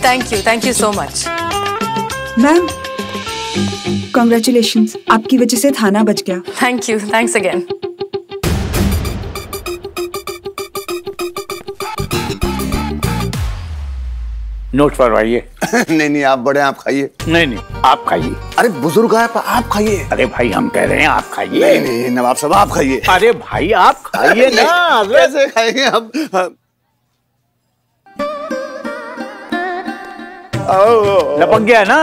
Thank you so much. Ma'am congratulations, आपकी वजह से थाना बच गया। Thank you, thanks again. Note फरमाइए। नहीं आप बड़े, आप खाइए। नहीं आप खाइए। अरे बुजुर्ग है, आप खाइए। अरे भाई हम कह रहे हैं आप खाइए। नहीं नवाब साहब आप खाइए। अरे भाई आप खाइए ना। कैसे खाएंगे हम? लपक गया ना?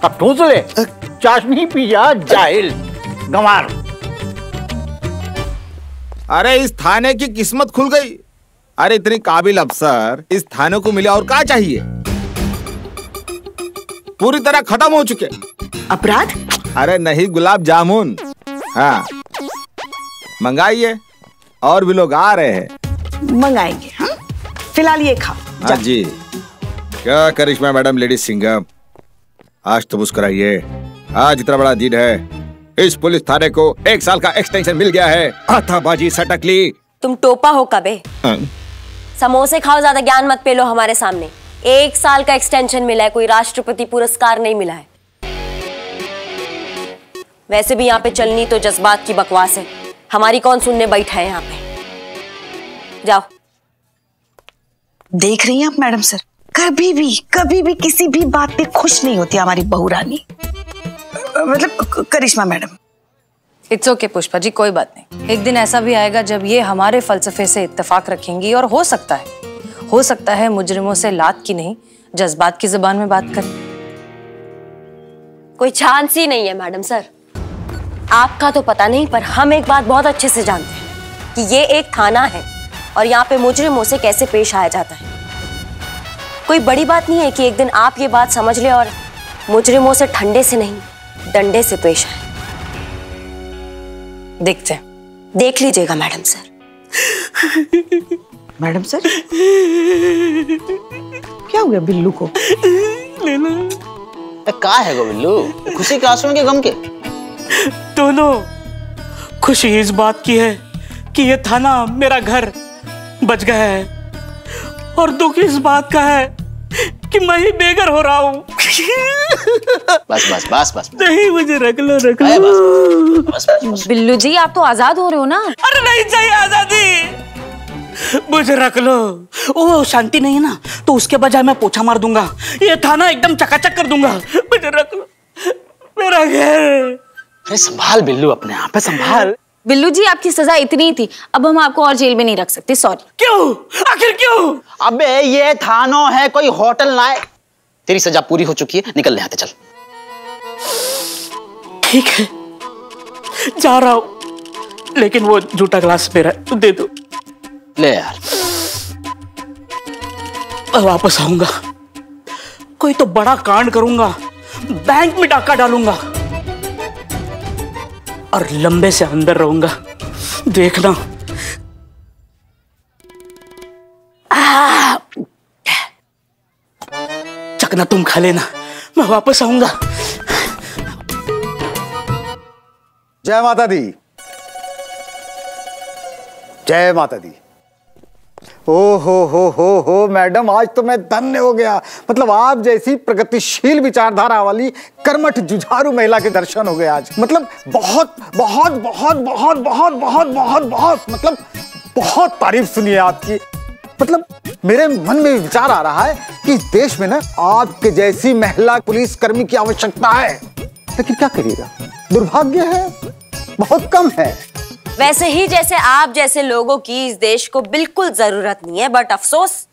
अब ठूस ले। चाशनी पी जा जाहिल गंवार। अरे इस थाने की किस्मत खुल गई। अरे इतनी काबिल अफसर इस थाने को मिले और क्या चाहिए? पूरी तरह खत्म हो चुके अपराध। अरे नहीं, गुलाब जामुन। हाँ मंगाइए, और भी लोग आ रहे हैं। मंगाएंगे। हाँ फिलहाल ये खाओ। हाँ जी। क्या करिश्मा मैडम, लेडीज सिंघम, आज तो मुस्कुराइए। आज इतना बड़ा दिन है, इस पुलिस थाने को 1 साल का एक्सटेंशन मिल गया है। आताबाजी सटकली। तुम टोपा हो कबे? समोसे खाओ, ज्यादा ज्ञान मत पेलो हमारे सामने। 1 साल का एक्सटेंशन मिला है, कोई राष्ट्रपति पुरस्कार नहीं मिला है। वैसे भी यहाँ पे चलनी तो जज्बात की बकवास है, हमारी कौन सुनने बैठा है यहाँ पे। जाओ। देख रही हैं आप मैडम सर, कभी भी किसी भी बात पे खुश नहीं होती हमारी बहू रानी, मतलब करिश्मा madam. It's okay Pushpa ji, कोई बात नहीं। एक दिन ऐसा भी आएगा जब ये हमारे फलसफे से इत्तेफाक रखेंगी, और हो सकता है मुजरिमों से लात की नहीं जज्बात की जुबान में बात करें। कोई चांस ही नहीं है मैडम सर। आपका तो पता नहीं, पर हम एक बात बहुत अच्छे से जानते हैं कि ये एक थाना है और यहाँ पे मुजरिमों से कैसे पेश आया जाता है। कोई बड़ी बात नहीं है कि एक दिन आप ये बात समझ ले और मुजरिमों से ठंडे से नहीं डंडे से पेश आए। देखते हैं। देख लीजिएगा मैडम सर। मैडम सर क्या हो गया बिल्लू को? का है गो बिल्लू, खुशी के आंसू के गम के? दोनों। खुशी इस बात की है कि ये थाना मेरा घर बच गया है, और दुख इस बात का है कि मैं ही बेघर हो रहा हूँ। बस नहीं, मुझे रख लो। बस। बिल्लू जी आप तो आजाद हो रहे हो ना? अरे नहीं चाहिए आजादी, मुझे रख लो। ओ शांति नहीं है ना, तो उसके बजाय मैं पोछा मार दूंगा, ये थाना एकदम चकाचक कर दूंगा। मुझे रख लो, मेरा घर। अरे संभाल बिल्लू, अपने आप पे संभाल। बिल्लू जी आपकी सजा इतनी थी, अब हम आपको और जेल में नहीं रख सकते, सॉरी। क्यों? आखिर क्यों? अबे ये थानो है, कोई होटल ना है। तेरी सजा पूरी हो चुकी है, निकल ले यहाँ से, चल। ठीक है जा रहा हूँ, लेकिन वो झूठा ग्लास मेरा है, तू दे दो। ले यार। वापस आऊंगा, कोई तो बड़ा कांड करूंगा, बैंक में डाका डालूंगा और लंबे से अंदर रहूंगा, देखना। चकना तुम खा लेना, मैं वापस आऊंगा। जय माता दी। जय माता दी। ओ हो मैडम, आज तो मैं धन्य हो गया। मतलब आप जैसी प्रगतिशील विचारधारा वाली कर्मठ जुझारू महिला के दर्शन हो गए आज। मतलब बहुत बहुत बहुत बहुत बहुत बहुत बहुत बहुत मतलब बहुत तारीफ सुनी है आपकी। मतलब मेरे मन में विचार आ रहा है कि इस देश में ना आपके जैसी महिला पुलिसकर्मी की आवश्यकता है, लेकिन क्या करिएगा, दुर्भाग्य है, बहुत कम है। वैसे ही जैसे आप जैसे लोगों की इस देश को बिल्कुल जरूरत नहीं है, बट अफसोस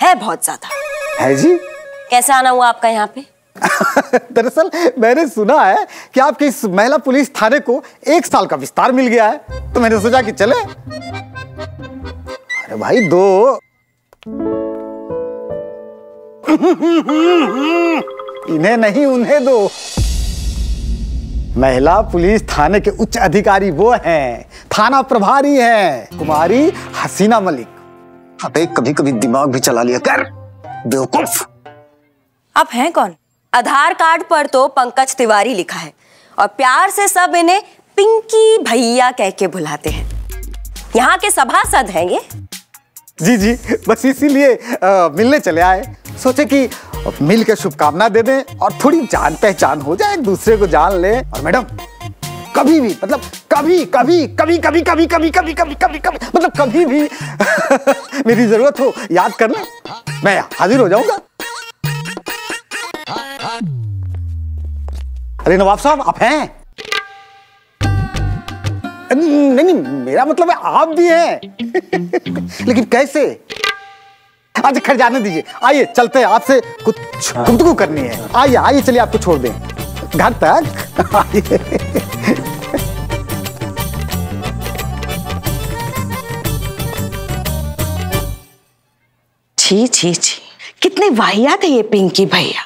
है बहुत ज्यादा। है जी? कैसे आना हुआ आपका यहाँ पे? दरअसल मैंने सुना है कि आपके इस महिला पुलिस थाने को 1 साल का विस्तार मिल गया है, तो मैंने सोचा कि चले। अरे भाई दो। इन्हें नहीं उन्हें दो। महिला पुलिस थाने के उच्च अधिकारी वो हैं, थाना प्रभारी हैं, कुमारी हसीना मलिक। अबे कभी कभी दिमाग भी चला लिया कर, बेवकूफ। आप हैं कौन? आधार कार्ड पर तो पंकज तिवारी लिखा है और प्यार से सब इन्हें पिंकी भैया कह के बुलाते हैं। यहाँ के सभासद हैं ये। जी जी, बस इसीलिए मिलने चले आए। सोचे कि मिल के शुभकामना दे दें और थोड़ी जान पहचान हो जाए, एक दूसरे को जान ले। और मैडम कभी भी मतलब कभी कभी कभी कभी कभी कभी कभी कभी कभी कभी मतलब कभी भी मेरी जरूरत हो याद करना, मैं हाजिर हो जाऊंगा। अरे नवाब साहब आप हैं? नहीं, मेरा मतलब है आप भी हैं। लेकिन कैसे? अच्छा खैर जाने दीजिए, आइए चलते हैं, आपसे कुछ गुफ्तगू करनी है। आइए आइए चलिए आपको छोड़ दें घर तक। आइए। छी छी छी, कितने वाहियात है ये पिंकी भैया,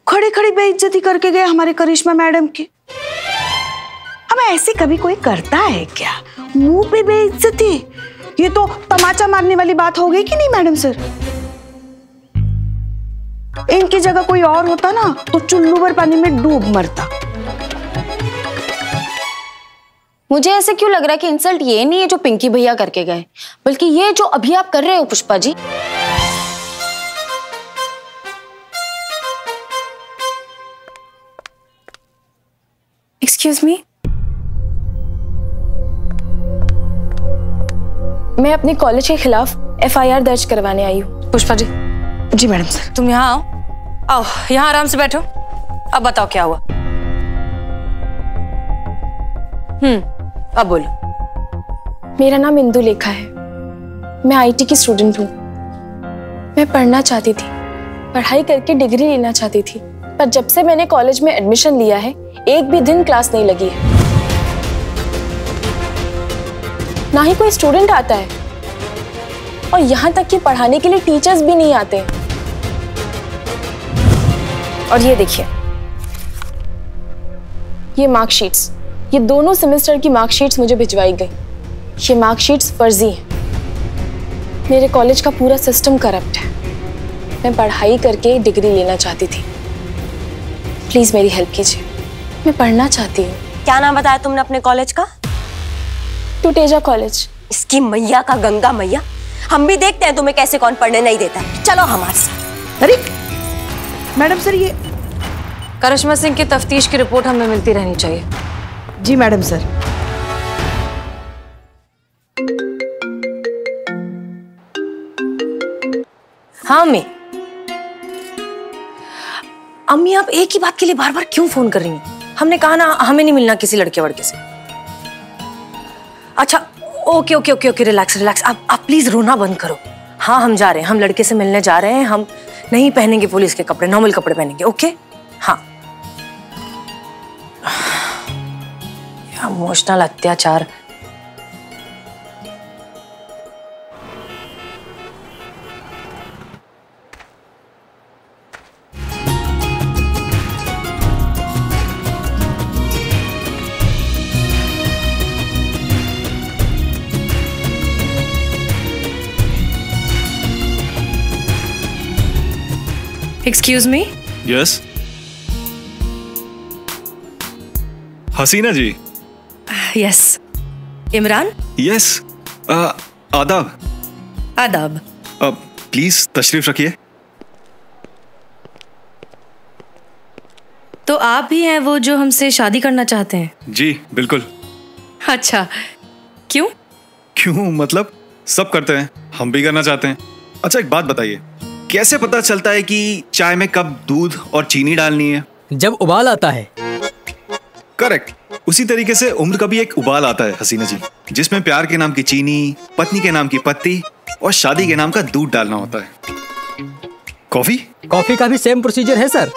खड़े खड़े बेइज्जती करके गए हमारे करिश्मा मैडम की। अब ऐसे कभी कोई करता है क्या? मुंह पे बेइज्जती, ये तो तमाचा मारने वाली बात हो गई कि नहीं मैडम सर? इनकी जगह कोई और होता ना तो चुल्लू भर पानी में डूब मरता। मुझे ऐसे क्यों लग रहा है कि इंसल्ट ये नहीं है जो पिंकी भैया करके गए, बल्कि ये जो अभी आप कर रहे हो पुष्पा जी। एक्सक्यूज मी, मैं अपने कॉलेज के खिलाफ FIR दर्ज करवाने आई हूँ। पुष्पा जी। जी मैडम सर। तुम यहाँ आओ, आओ यहाँ आराम से बैठो। अब बताओ क्या हुआ? अब बोलो। मेरा नाम इंदु लेखा है, मैं IT की स्टूडेंट हूँ। मैं पढ़ना चाहती थी, पढ़ाई करके डिग्री लेना चाहती थी, पर जब से मैंने कॉलेज में एडमिशन लिया है एक भी दिन क्लास नहीं लगी है, ना ही कोई स्टूडेंट आता है, और यहाँ तक कि पढ़ाने के लिए टीचर्स भी नहीं आते। और ये देखिए, ये मार्कशीट्स, ये दोनों सेमेस्टर की मार्कशीट्स मुझे भिजवाई गई। ये मार्कशीट्स फर्जी हैं। मेरे कॉलेज का पूरा सिस्टम करप्ट है। मैं पढ़ाई करके डिग्री लेना चाहती थी, प्लीज मेरी हेल्प कीजिए, मैं पढ़ना चाहती हूँ। क्या नाम बताया तुमने अपने कॉलेज का? टूटेजा कॉलेज। इसकी मैया का गंगा मैया, हम भी देखते हैं तुम्हें कैसे कौन पढ़ने नहीं देता। चलो हमारे साथ। अरे मैडम सर, ये करिश्मा सिंह की तफ्तीश की रिपोर्ट हमें मिलती रहनी चाहिए। जी मैडम सर। हाँ अम्मी। अम्मी आप एक ही बात के लिए बार बार क्यों फोन कर रही हैं? हमने कहा ना हमें नहीं मिलना किसी लड़के वड़के से। अच्छा okay okay okay okay, relax relax. आप प्लीज रोना बंद करो। हाँ हम जा रहे हैं, हम लड़के से मिलने जा रहे हैं। हम नहीं पहनेंगे पुलिस के कपड़े, नॉर्मल कपड़े पहनेंगे। ओके हाँ। इमोशनल अत्याचार। Excuse me. यस हसीना जी। यस इमरान। यस आदाब। आदाब। प्लीज तशरीफ रखिए। तो आप ही हैं वो जो हमसे शादी करना चाहते हैं? जी बिल्कुल। अच्छा क्यों? क्यों मतलब सब करते हैं, हम भी करना चाहते हैं। अच्छा एक बात बताइए, कैसे पता चलता है कि चाय में कब दूध और चीनी डालनी है? जब उबाल आता है। करेक्ट। उसी तरीके से उम्र का भी एक उबाल आता है हसीना जी, जिसमें प्यार के नाम की चीनी, पत्नी के नाम की पत्ती और शादी के नाम का दूध डालना होता है। कॉफी? कॉफी का भी सेम प्रोसीजर है सर,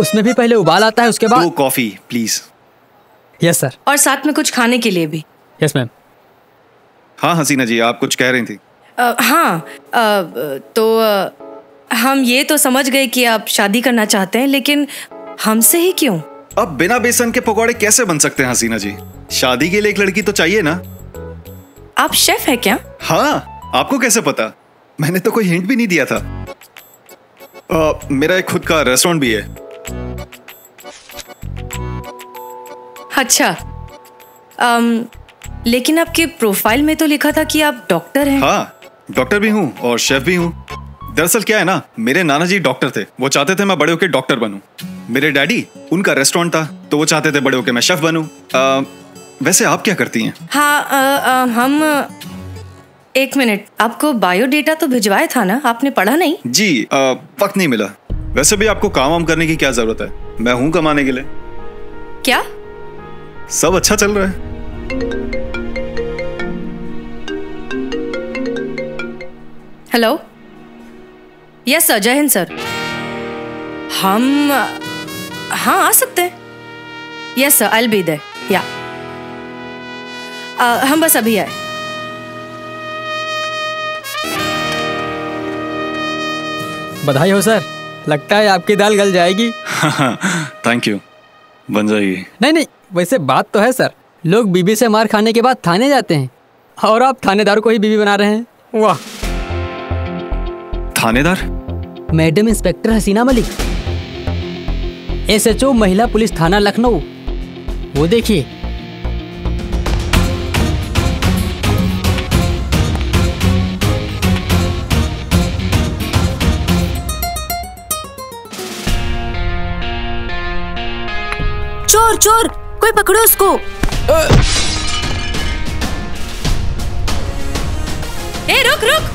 उसमें भी पहले उबाल आता है, उसके बाद। दो कॉफी प्लीज। Yes sir. और साथ में कुछ खाने के लिए भी। Yes ma'am. हाँ हसीना जी आप कुछ कह रही थी। हम ये तो समझ गए कि आप शादी करना चाहते हैं, लेकिन हमसे ही क्यों? अब बिना बेसन के पकौड़े कैसे बन सकते हैं हसीना जी? शादी के लिए एक लड़की तो चाहिए ना। आप शेफ है क्या? हाँ, आपको कैसे पता? मैंने तो कोई हिंट भी नहीं दिया था। मेरा एक खुद का रेस्टोरेंट भी है। अच्छा लेकिन आपके प्रोफाइल में तो लिखा था कि आप डॉक्टर हैं। हाँ, डॉक्टर भी हूँ और शेफ भी हूँ। दरअसल क्या है ना, मेरे नाना जी डॉक्टर थे, वो चाहते थे मैं बड़े होके डॉक्टर बनूं। मेरे डैडी, उनका रेस्टोरेंट था, तो वो चाहते थे बड़े होके मैं शेफ बनूं। वैसे आप क्या करती हैं? हाँ, हम एक मिनट, आपको बायोडेटा तो भिजवाया था ना, आपने पढ़ा नहीं? जी, वक्त नहीं मिला। वैसे भी आपको काम वाम करने की क्या जरूरत है, मैं हूं कमाने के लिए। क्या? सब अच्छा चल रहा है। हेलो, यस सर, जय हिंद सर। हम हाँ आ सकते हैं। Yes sir, I will be there. या हम बस अभी आए। बधाई हो सर, लगता है आपकी दाल गल जाएगी। थैंक यू, बन जाएगी। नहीं, वैसे बात तो है सर, लोग बीबी से मार खाने के बाद थाने जाते हैं और आप थानेदार को ही बीबी बना रहे हैं। वाह। थानेदार? मैडम इंस्पेक्टर हसीना मलिक, SHO महिला पुलिस थाना लखनऊ। वो देखिए। चोर चोर, कोई पकड़ो उसको। ए रुक रुक।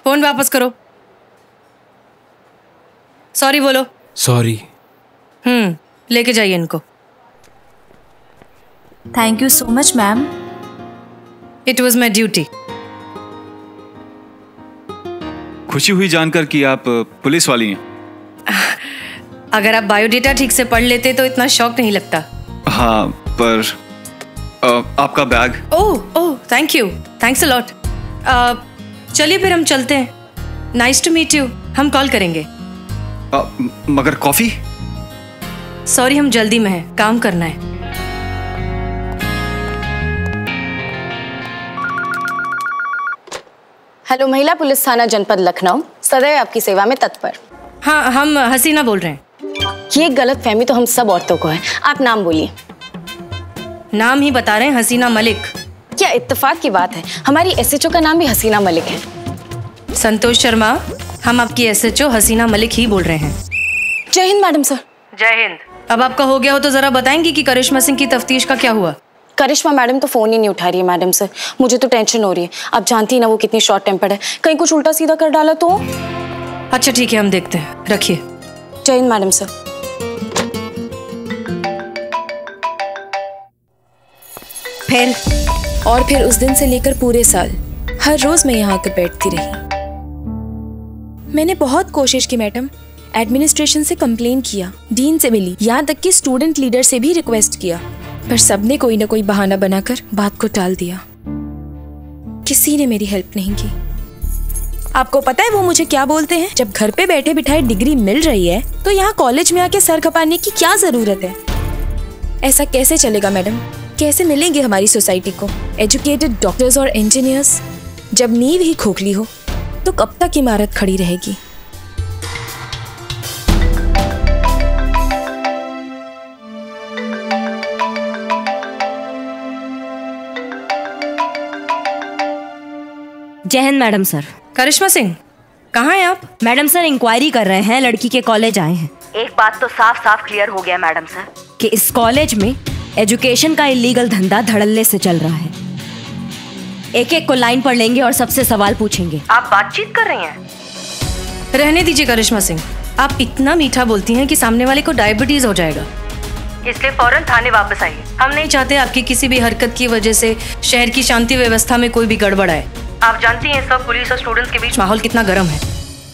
फोन वापस करो। सॉरी बोलो। सॉरी। लेके जाइए इनको। Thank you so much ma'am. It was my duty. खुशी हुई जानकर कि आप पुलिस वाली हैं। अगर आप बायोडेटा ठीक से पढ़ लेते तो इतना शौक नहीं लगता। हाँ, पर आपका bag. Oh thank you, thanks a lot. चलिए फिर हम चलते हैं। Nice to meet you. हम कॉल करेंगे। मगर कॉफी? सॉरी, हम जल्दी में हैं, काम करना है। हेलो, महिला पुलिस थाना जनपद लखनऊ, सदैव आपकी सेवा में तत्पर। हाँ, हम हसीना बोल रहे हैं। ये गलत फहमी तो हम सब औरतों को है। आप नाम बोलिए। नाम ही बता रहे हैं, हसीना मलिक। क्या इत्तेफाक की बात है, हमारी SHO का नाम भी हसीना मलिक है। संतोष शर्मा, हम आपकी SHO हसीना मलिक ही बोल रहे हैं। जय हिंद मैडम सर। जय हिंद। अब आपका हो गया हो तो जरा बताएंगी कि करिश्मा सिंह की तफ्तीश का क्या हुआ? करिश्मा मैडम तो फोन ही नहीं उठा रही है मैडम सर। मुझे तो टेंशन हो रही है। आप जानती है ना वो कितनी शॉर्ट टेम्पर्ड है, कहीं कुछ उल्टा सीधा कर डाला तो। अच्छा ठीक है, हम देखते हैं, रखिए। जय हिंद मैडम सर। फिर उस दिन से लेकर पूरे साल हर रोज मैं यहाँ आकर बैठती रही। मैंने बहुत कोशिश की मैडम, एडमिनिस्ट्रेशन से कंप्लेन किया, डीन से मिली, यहाँ तक कि स्टूडेंट लीडर से भी रिक्वेस्ट किया, पर सबने कोई ना कोई बहाना बनाकर बात को टाल दिया। किसी ने मेरी हेल्प नहीं की। आपको पता है वो मुझे क्या बोलते हैं? जब घर पे बैठे बिठाए डिग्री मिल रही है तो यहाँ कॉलेज में आके सर खपाने की क्या जरूरत है? ऐसा कैसे चलेगा मैडम? कैसे मिलेंगे हमारी सोसाइटी को एजुकेटेड डॉक्टर्स और इंजीनियर्स? जब नींव ही खोखली हो तो कब तक इमारत खड़ी रहेगी? जय हिंद मैडम सर। करिश्मा सिंह, कहाँ हैं आप? मैडम सर इंक्वायरी कर रहे हैं, लड़की के कॉलेज आए हैं। एक बात तो साफ साफ क्लियर हो गया मैडम सर कि इस कॉलेज में एजुकेशन का इलीगल धंधा धड़ल्ले से चल रहा है। एक एक को लाइन पर लेंगे और सबसे सवाल पूछेंगे। आप बातचीत कर रही हैं? रहने दीजिए करिश्मा सिंह, आप इतना मीठा बोलती हैं कि सामने वाले को डायबिटीज हो जाएगा, इसलिए फौरन थाने वापस आइए। हम नहीं चाहते आपकी किसी भी हरकत की वजह से शहर की शांति व्यवस्था में कोई भी गड़बड़ आए। आप जानती हैं सब पुलिस और स्टूडेंट्स के बीच माहौल कितना गर्म है।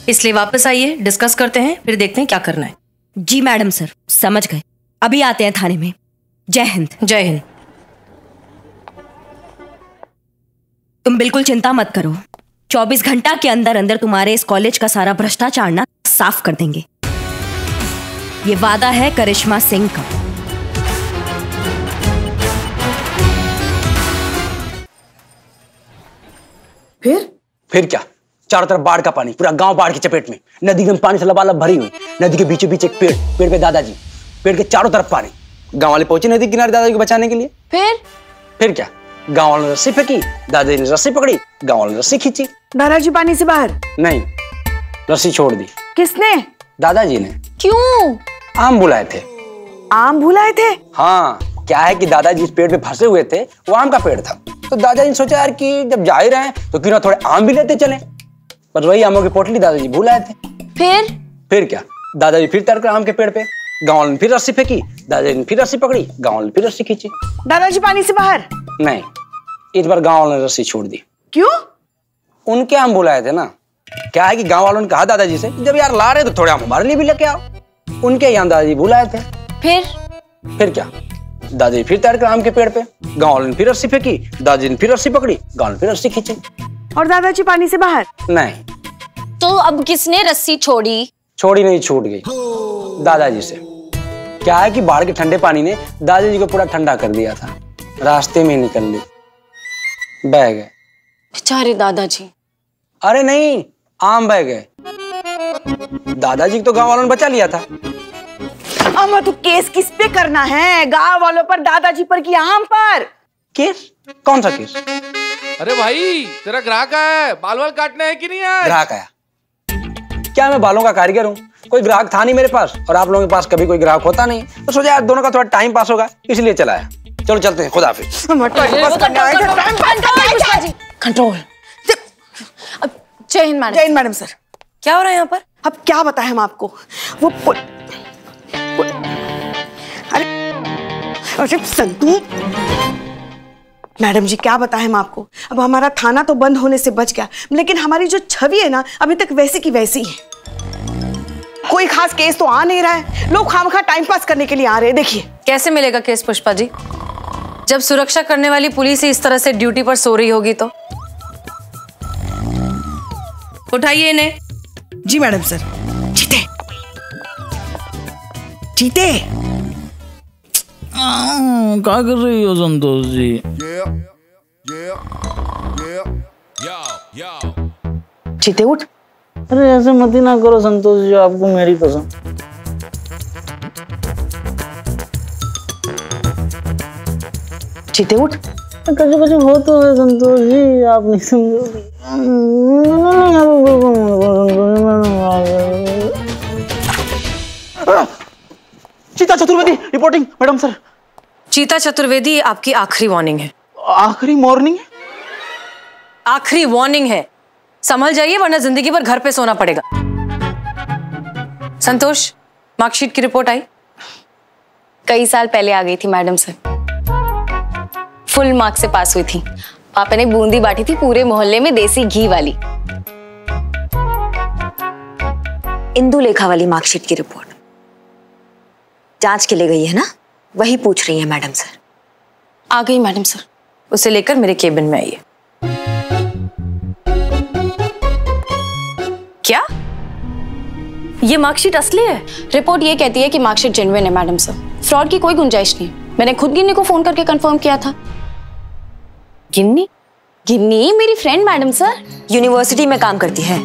इसलिए वापस आइए, डिस्कस करते हैं, फिर देखते हैं क्या करना है। जी मैडम सर, समझ गए। अभी आते हैं थाने में। जय हिंद। जय हिंद। तुम बिल्कुल चिंता मत करो, 24 घंटा के अंदर अंदर तुम्हारे इस कॉलेज का सारा भ्रष्टाचार ना साफ कर देंगे। ये वादा है करिश्मा सिंह का। फिर क्या, चारों तरफ बाढ़ का पानी, पूरा गांव बाढ़ की चपेट में, नदी में पानी से लबालब भरी हुई, नदी के बीचों बीच एक पेड़, पेड़ पे दादाजी, पेड़ के चारों तरफ पानी। गांव वाले पहुंचे नदी किनारे दादाजी को बचाने के लिए। फिर क्या, गांव वालों ने रस्सी फेंकी, दादाजी ने रस्सी पकड़ी, गांव वालों ने रस्सी खींची। दादाजी पानी से बाहर नहीं, रस्सी छोड़ दी। किसने? दादाजी ने। क्यों? आम बुलाए थे। आम बुलाए थे? हाँ, क्या है कि दादाजी इस पेड़ पे फंसे हुए थे, वो आम का पेड़ था, तो दादाजी ने सोचा यार कि जब जा ही रहे हैं तो क्यों ना थोड़े आम भी लेते चले। बस वही आमों की पोटली दादाजी भूल आए थे। फिर क्या, दादाजी फिर तैर कर आम के पेड़ पे, गांव वालों ने फिर रस्सी फेंकी, दादाजी ने फिर रस्सी पकड़ी, गांव वालों ने फिर रस्सी खींची। दादाजी पानी से बाहर? नहीं, इस बार गांव वालों ने रस्सी छोड़ दी। क्यों? उनके आम बुलाए थे ना। क्या है कि गांव वालों ने कहा दादाजी से जब यार ला रहे तो थोड़े आम हमारे लिए भी लेके आओ। उनके यहाँ दादाजी बुलाए थे। फिर क्या, दादाजी फिर तैर कर आम के पेड़ पे, गांव वालों ने फिर रस्सी फेंकी, दादाजी ने फिर रस्सी पकड़ी, गांव ने फिर रस्सी खींची। और दादाजी पानी से बाहर? नहीं। तो अब किसने रस्सी छोड़ी? छोड़ी नहीं, छूट गई दादाजी से। क्या है कि बाढ़ के ठंडे पानी ने दादाजी को पूरा ठंडा कर दिया था, रास्ते में निकल ली, बह गए बेचारे दादाजी। अरे नहीं, आम बह गए। दादाजी को तो गांव वालों ने बचा लिया था। अम्मा तो केस किस पे करना है, गांव वालों पर, दादाजी पर कि आम पर? केस? कौन सा केस? अरे भाई, तेरा ग्राहक आया है, बाल वाल काटने है कि नहीं आया? ग्राहक आया? क्या मैं बालों का कारीगर हूँ? कोई ग्राहक था नहीं मेरे पास, और आप लोगों के पास कभी कोई ग्राहक होता नहीं, तो सोचा यार दोनों का थोड़ा टाइम पास होगा, इसलिए चला आया। चलो चलते हैं, खुदा हाफिज। कंट्रोल। जय हिंद मैडम। जय हिंद मैडम सर। क्या हो रहा है यहाँ पर? अब क्या बताएं हम आपको, वो अरे संतू मैडम जी, क्या बताएं हम आपको। अब हमारा थाना तो बंद होने से बच गया, लेकिन हमारी जो छवि है ना अभी तक वैसी की वैसी है। कोई खास केस तो आ नहीं रहा है, लोग खामखा टाइम पास करने के लिए आ रहे हैं। देखिए कैसे मिलेगा केस पुष्पा जी, जब सुरक्षा करने वाली पुलिस ही इस तरह से ड्यूटी पर सो रही होगी तो। उठाइए इन्हें। जी मैडम सर। जीते जीते क्या कर रही हो संतोष जी? जीते उठ। अरे ऐसे मत ही ना करो संतोष जी, आपको मेरी पसंद। जीते उठ। कैसे कैसे हो तो है संतोष जी, आप नहीं समझोगे। चीता चतुर्वेदी रिपोर्टिंग मैडम सर। चीता चतुर्वेदी, आपकी आखिरी वार्निंग है। आखिरी मॉर्निंग? आखिरी वार्निंग है, संभल जाइए वरना जिंदगी भर घर पे सोना पड़ेगा। संतोष, मार्कशीट की रिपोर्ट आई? कई साल पहले आ गई थी मैडम सर, फुल मार्क्स से पास हुई थी। पापा ने बूंदी बांटी थी पूरे मोहल्ले में, देसी घी वाली। इंदु लेखा वाली मार्कशीट की रिपोर्ट जांच के लिए गई है ना, वही पूछ रही है मैडम सर। आ गई मैडम सर। उसे लेकर मेरे केबिन में आइए। क्या ये मार्कशीट असली है? रिपोर्ट ये कहती है कि मार्कशीट जेन्युइन है मैडम सर, फ्रॉड की कोई गुंजाइश नहीं। मैंने खुद गिन्नी को फोन करके कंफर्म किया था। गिन्नी? गिन्नी मेरी फ्रेंड मैडम सर, यूनिवर्सिटी में काम करती है।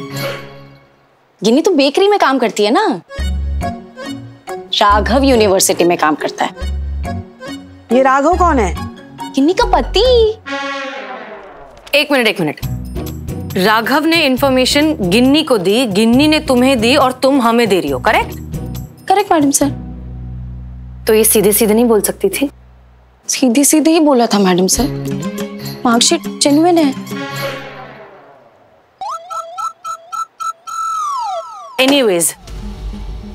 गिन्नी तो बेकरी में काम करती है ना, राघव यूनिवर्सिटी में काम करता है। ये राघव कौन है? गिन्नी का पति। एक मिनट, राघव ने इंफॉर्मेशन गिन्नी को दी, गिन्नी ने तुम्हें दी और तुम हमें दे रही हो, करेक्ट? Correct madam sir. तो ये सीधे सीधे नहीं बोल सकती थी? सीधे सीधे ही बोला था मैडम सर, मार्कशीट जेन्युइन है। एनीवेज,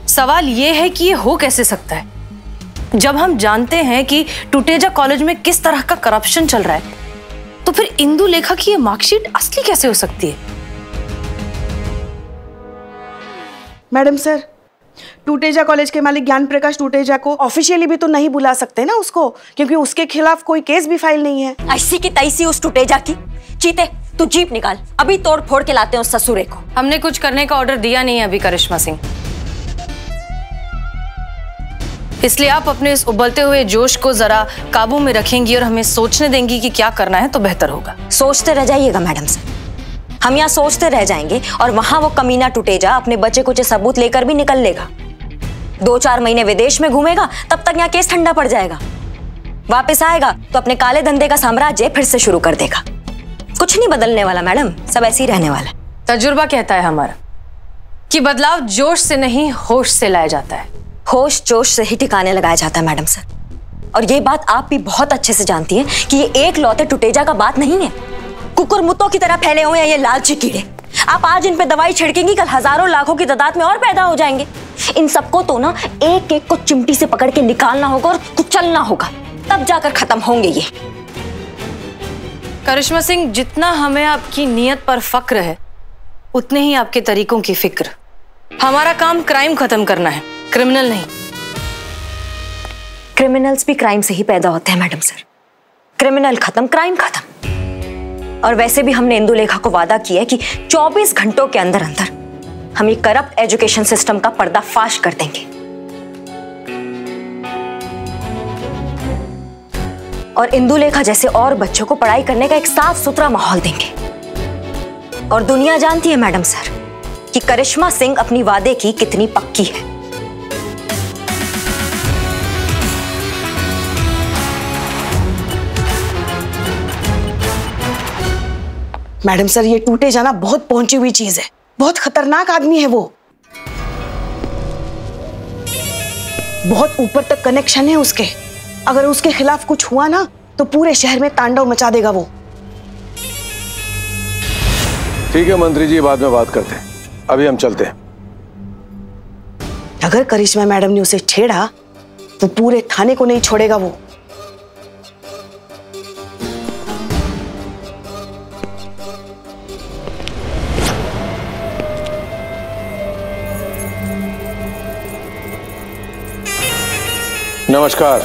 सवाल ये है कि ये हो कैसे सकता है जब हम जानते हैं कि टुटेजा कॉलेज में किस तरह का करप्शन चल रहा है, तो फिर इंदु लेखा की ये मार्कशीट असली कैसे हो सकती है? मैडम सर, टूटेजा कॉलेज के मालिक ज्ञान प्रकाश टूटेजा को ऑफिशियली भी तो नहीं बुला सकते ना उसको, क्योंकि उसके खिलाफ कोई केस भी फाइल नहीं है। ऐसी की तैसी उस टूटेजा की। चीते, तू जीप निकाल, अभी तोड़ फोड़ के लाते हैं उस ससुरे को। हमने कुछ करने का ऑर्डर दिया नहीं है अभी करिश्मा सिंह, इसलिए आप अपने इस उबलते हुए जोश को जरा काबू में रखेंगी और हमें सोचने देंगी कि क्या करना है तो बेहतर होगा। सोचते रह जाइएगा मैडम सर, हम यहाँ सोचते रह जाएंगे और वहां वो कमीना टूटेजा अपने बच्चे कुछ सबूत लेकर भी निकल लेगा। 2-4 महीने विदेश में घूमेगा, तब तक यहाँ केस ठंडा पड़ जाएगा। वापस आएगा तो अपने काले धंधे का साम्राज्य फिर से शुरू कर देगा। कुछ नहीं बदलने वाला मैडम, सब ऐसे ही रहने वाला। तजुर्बा कहता है हमारा कि बदलाव जोश से नहीं होश से लाया जाता है। होश जोश से ही ठिकाने लगाया जाता है मैडम सर, और ये बात आप भी बहुत अच्छे से जानती हैं कि ये एक लौते टूटेजा का बात नहीं है। कुकुर मुत्तों की तरह फैले हुए हैं ये लालची कीड़े। आप आज इन पे दवाई छिड़केंगी, कल हजारों लाखों की तादाद में और पैदा हो जाएंगे। इन सबको तो ना एक एक को चिमटी से पकड़ के निकालना होगा और कुचलना होगा, तब जाकर खत्म होंगे ये। करिश्मा सिंह, जितना हमें आपकी नीयत पर फक्र है उतने ही आपके तरीकों की फिक्र। हमारा काम क्राइम खत्म करना है, क्रिमिनल नहीं। क्रिमिनल्स भी क्राइम से ही पैदा होते हैं मैडम सर। क्रिमिनल खत्म, क्राइम खत्म। और वैसे भी हमने इंदुलेखा को वादा किया है कि 24 घंटों के अंदर अंदर हम ये करप्ट एजुकेशन सिस्टम का पर्दाफाश कर देंगे और इंदुलेखा जैसे और बच्चों को पढ़ाई करने का एक साफ सुथरा माहौल देंगे। और दुनिया जानती है मैडम सर कि करिश्मा सिंह अपनी वादे की कितनी पक्की है। मैडम सर, ये टूटे जाना बहुत पहुंची हुई चीज है, बहुत खतरनाक आदमी है वो। बहुत ऊपर तक कनेक्शन है उसके। अगर उसके खिलाफ कुछ हुआ ना तो पूरे शहर में तांडव मचा देगा वो। ठीक है मंत्री जी, बाद में बात करते हैं, अभी हम चलते हैं। अगर करिश्मा मैडम ने उसे छेड़ा तो पूरे थाने को नहीं छोड़ेगा वो। नमस्कार।